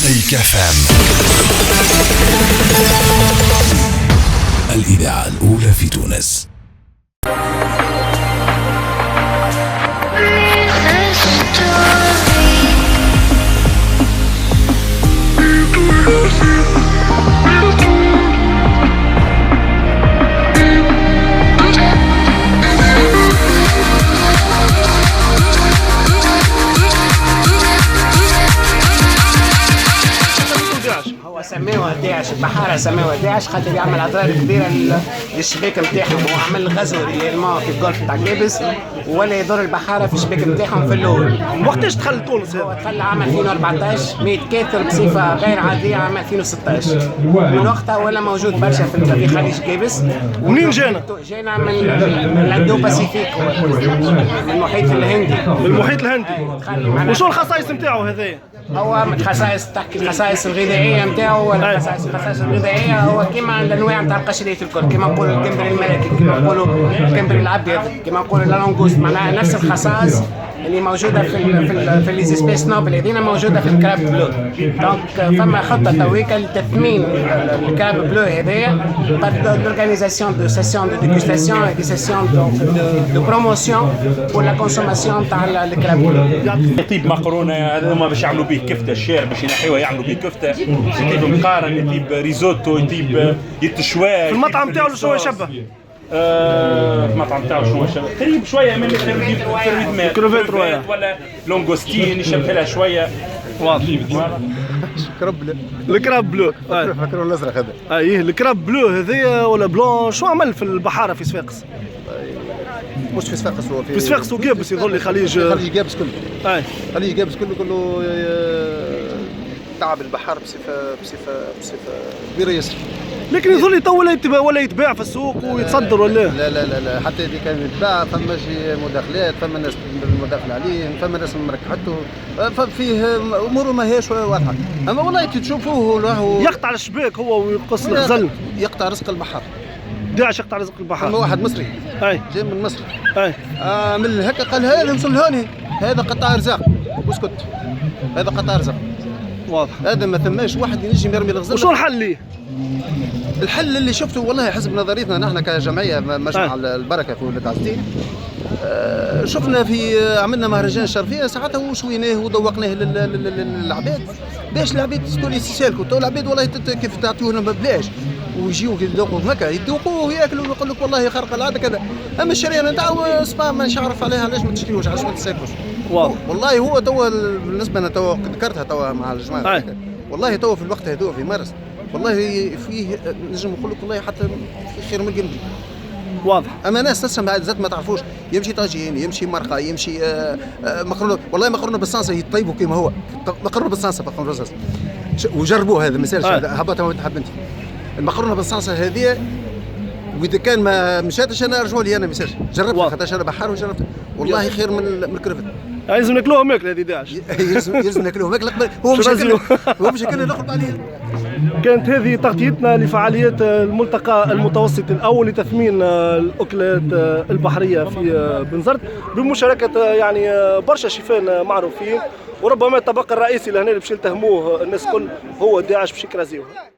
مزيكا فام، الإذاعة الأولى في تونس. سموها داعش، البحارة سموها داعش خاطر يعمل اضرار كبيرة للشباك نتاعهم. هو عمل غزو ريالمون في الجولف تاع كابس ولا يضر البحارة في الشباك نتاعهم في الأول. وقتاش دخل تونس هذا؟ هو دخل عام 2014 يتكاثر بصفة غير عادية عام 2016. من وقتها ولا موجود برشا في خليج كابس. منين جانا؟ جانا من الاندو باسيفيك، من المحيط الهندي. من المحيط الهندي. وشو الخصائص نتاعو هذايا؟ هو من خصائص تحكي الخصائص الغذائيه نتاعو، ولا الخصائص الغذائيه هو كيما الانواع نتاع القشريات الكل، كيما نقولوا الكمبري الملكي، كيما نقولوا الكمبري الابيض، كيما نقولوا اللانغوست، معناها نفس الخصائص اللي موجوده في لي سبيس نوبل هذينا موجوده في الكراب بلو. دونك فما خطه تويكا لتثمين الكراب بلو هذايا par l'organisation de sessions de dégustation et des sessions de promotion pour la consommation تاع الكراب بلو. يطيب مقرونه هذا هما باش يعملوا به كفته، الشارع باش ينحيوها يعملوا به كفته، يطيب مقارن، يطيب ريزوتو، يطيب يتشوى. في المطعم تاعو شو يشبه؟ المطعم تاعو شنو شبه؟ قريب شويه من الكروفيت كروفيت رويا ولا لونغوستين، يشبه لها شويه. واضح. الكراب بلو. فكروا الازرق هذا. ايه الكراب بلو هذايا ولا بلون، شو عمل في البحاره في صفاقس؟ مش في صفاقس، هو في صفاقس وكابس يظل لي خليج كابس كله. اي خليج كابس كله تعب البحر بصفه كبيره ياسر. لكن يظل لي تو ولا يتباع في السوق ويتصدر ولا؟ لا حتى إذا كان يتباع فما مداخلات، فما ناس المداخل عليه، فما ناس مركحته، فيه امور ما هيش واضحه. اما والله كي تشوفوه راهو يقطع الشباك هو ويقص الغزل، يقطع رزق البحر. داعش يقطع رزق البحر. اما واحد مصري اي جاي من مصر اي من هكا قال هذا نوصل هوني، هذا قطع رزق واسكت، هذا قطع رزق واضح. هذا ما ثماش واحد ينجم يرمي الغزل. وشو الحل ليه؟ الحل اللي شفته والله حسب نظريتنا نحن كجمعيه مجمع البركه في ولاد عزتين، شفنا عملنا مهرجان الشرفيه ساعتها وشويناه وذوقناه للعباد باش العباد تقول يسالكوا. تو العباد والله كيف تعطيوهم ببلاش ويجيو يذوقوا هكا يذوقوه وياكلوا ويقول لك والله خارق العاده كذا. اما الشريانه نتاعو سبا ما نعرف عليها علاش ما تشريوش، علاش ما تسالكوش. والله هو توا بالنسبه لنا توا ذكرتها توا مع الجماعه والله توا في الوقت هذو في مارس والله فيه نجم نقول لك والله حتى في خير من الجنبي. واضح. اما ناس تسمع ذات ما تعرفوش، يمشي طاجين، يمشي مرقه، يمشي مقرونه، والله مقرونه بالصلصه يطيبوا كيما هو مقرونه بالصلصه وجربوه هذا مثال هبطها وانت حب انت المقرونه بالصلصه هذه. واذا كان ما مشاتش انا رجعوا لي انا مثال جربتها خاطر انا بحار وجربتها والله خير من الكرفت. لازم ناكلوها ماكله هذه داعش. يلزم ناكلوها ماكله هو مش كان نقرب عليه. كانت هذه تغطيتنا لفعاليات الملتقى المتوسط الأول لتثمين الأكلات البحرية في بنزرت بمشاركة يعني برشا شيفان معروفين، وربما الطبق الرئيسي لهنا اللي باش يلتهموه الناس كل هو داعش باش يكرازيوه.